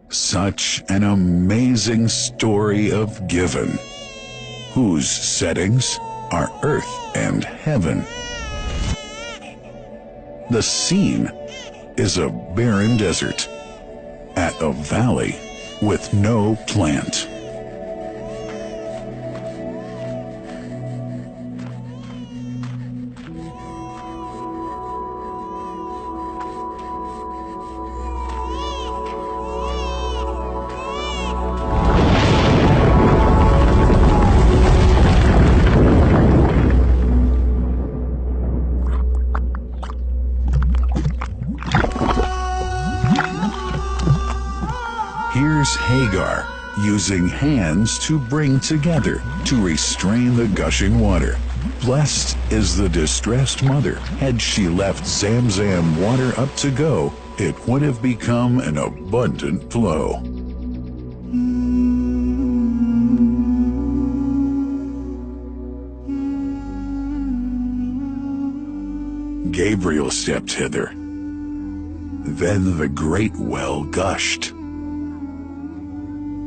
Such an amazing story of giving, whose settings are earth and heaven. The scene is a barren desert at a valley with no plant. Here's Hagar using hands to bring together to restrain the gushing water. Blessed is the distressed mother. Had she left Zamzam water up to go, it would have become an abundant flow. Gabriel stepped hither. Then the great well gushed,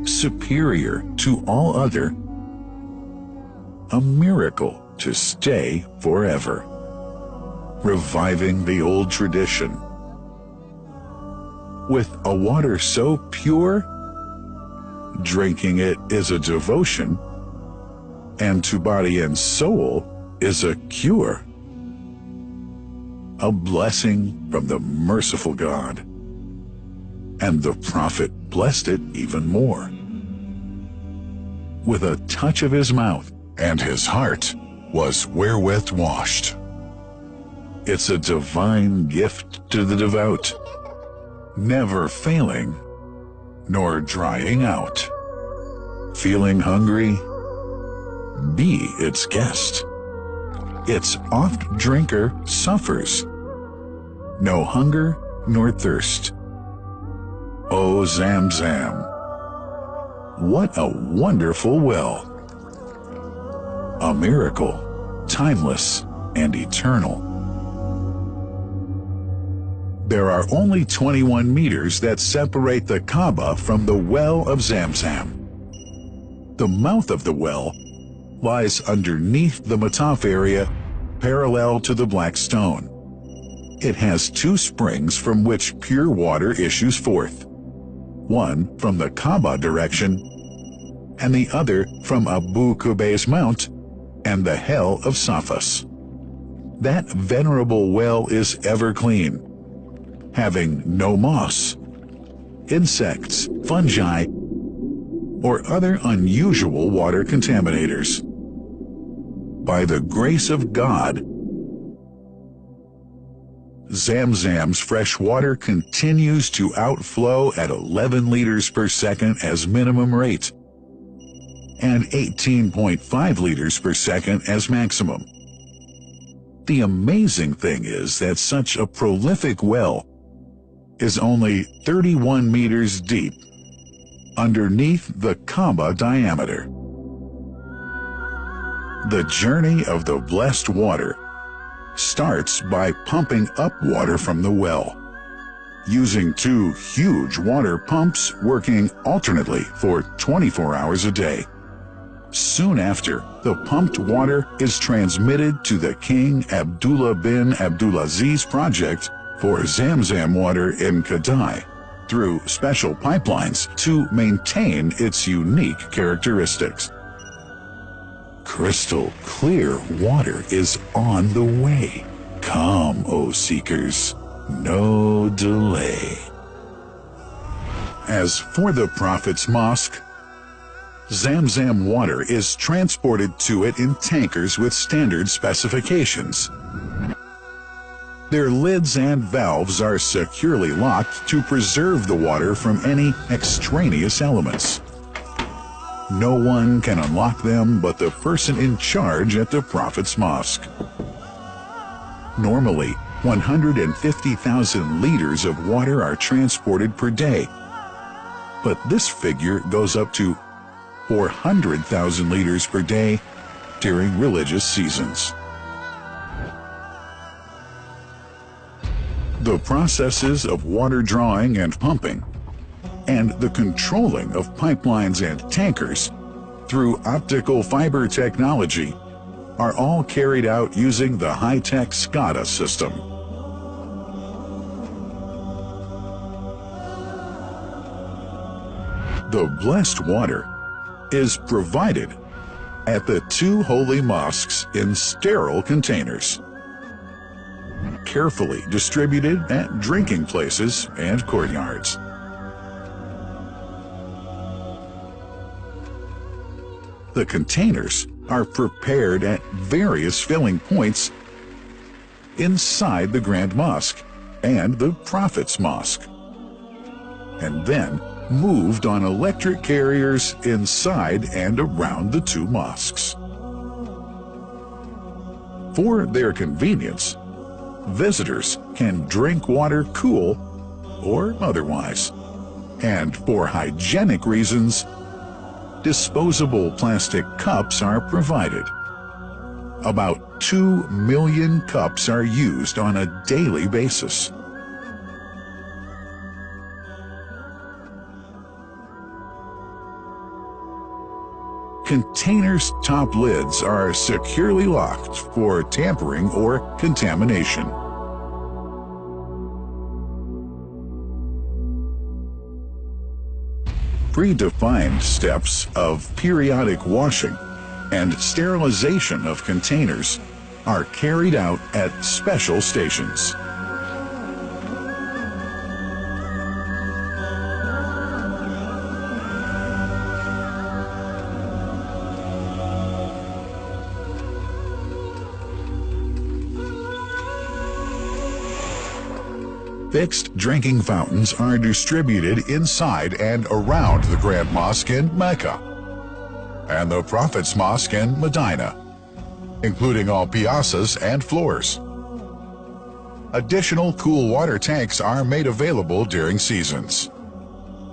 superior to all other, a miracle to stay forever, reviving the old tradition. With a water so pure, drinking it is a devotion, and to body and soul is a cure, a blessing from the merciful God. And the prophet blessed it even more. With a touch of his mouth, and his heart was wherewith washed. It's a divine gift to the devout, never failing, nor drying out. Feeling hungry? Be its guest. Its oft drinker suffers, no hunger nor thirst. O Zamzam, what a wonderful well! A miracle, timeless and eternal. There are only 21 meters that separate the Kaaba from the well of Zamzam. The mouth of the well lies underneath the Mataf area, parallel to the Black Stone. It has two springs from which pure water issues forth, one from the Kaaba direction, and the other from Abu Qubay's Mount and the Hell of Safas. That venerable well is ever clean, having no moss, insects, fungi, or other unusual water contaminators. By the grace of God, Zamzam's fresh water continues to outflow at 11 liters per second as minimum rate, and 18.5 liters per second as maximum. The amazing thing is that such a prolific well is only 31 meters deep, underneath the Kaaba diameter. The journey of the blessed water starts by pumping up water from the well, using two huge water pumps working alternately for 24 hours a day. Soon after, the pumped water is transmitted to the King Abdullah bin Abdulaziz project for Zamzam water in Kadai through special pipelines to maintain its unique characteristics. Crystal clear water is on the way. Come, O seekers, no delay. As for the Prophet's Mosque, Zamzam water is transported to it in tankers with standard specifications. Their lids and valves are securely locked to preserve the water from any extraneous elements. No one can unlock them but the person in charge at the Prophet's Mosque. Normally, 150,000 liters of water are transported per day, but this figure goes up to 400,000 liters per day during religious seasons. The processes of water drawing and pumping and the controlling of pipelines and tankers through optical fiber technology are all carried out using the high-tech SCADA system. The blessed water is provided at the two holy mosques in sterile containers, carefully distributed at drinking places and courtyards. The containers are prepared at various filling points inside the Grand Mosque and the Prophet's Mosque, and then moved on electric carriers inside and around the two mosques. For their convenience, visitors can drink water cool or otherwise, and for hygienic reasons, disposable plastic cups are provided. About 2 million cups are used on a daily basis. Containers' top lids are securely locked for tampering or contamination. Predefined steps of periodic washing and sterilization of containers are carried out at special stations. Fixed drinking fountains are distributed inside and around the Grand Mosque in Mecca and the Prophet's Mosque in Medina, including all piazzas and floors. Additional cool water tanks are made available during seasons.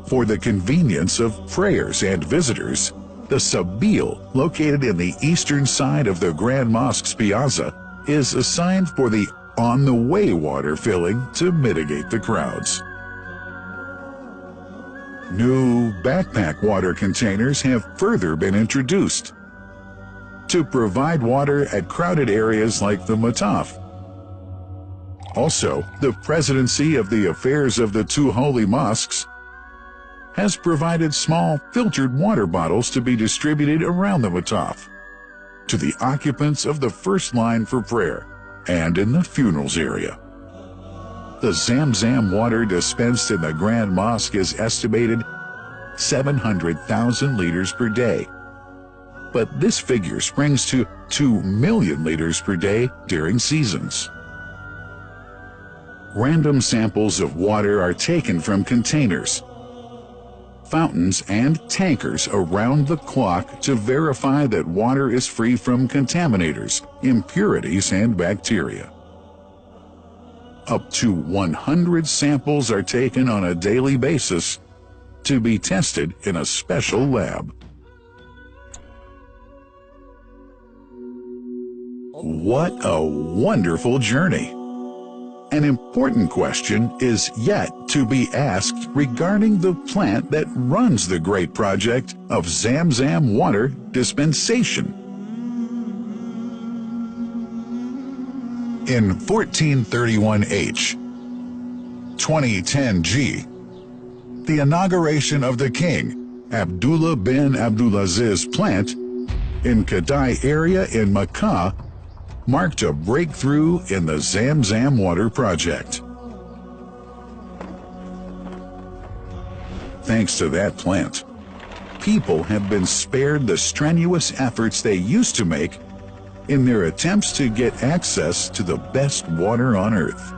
For the convenience of prayers and visitors, the Sabil, located in the eastern side of the Grand Mosque's piazza, is assigned for the on-the-way water filling to mitigate the crowds. New backpack water containers have further been introduced to provide water at crowded areas like the Mataf. Also, the Presidency of the Affairs of the Two Holy Mosques has provided small filtered water bottles to be distributed around the Mataf to the occupants of the first line for prayer and in the funerals area. The Zamzam water dispensed in the Grand Mosque is estimated 700,000 liters per day, but this figure springs to 2 million liters per day during seasons. Random samples of water are taken from containers, fountains, and tankers around the clock to verify that water is free from contaminators, impurities, and bacteria. Up to 100 samples are taken on a daily basis to be tested in a special lab. What a wonderful journey! An important question is yet to be asked regarding the plant that runs the great project of Zamzam water dispensation. In 1431H, 2010G, the inauguration of the king, Abdullah bin Abdulaziz plant in Kadai area in Makkah marked a breakthrough in the Zamzam water project. Thanks to that plant, people have been spared the strenuous efforts they used to make in their attempts to get access to the best water on earth.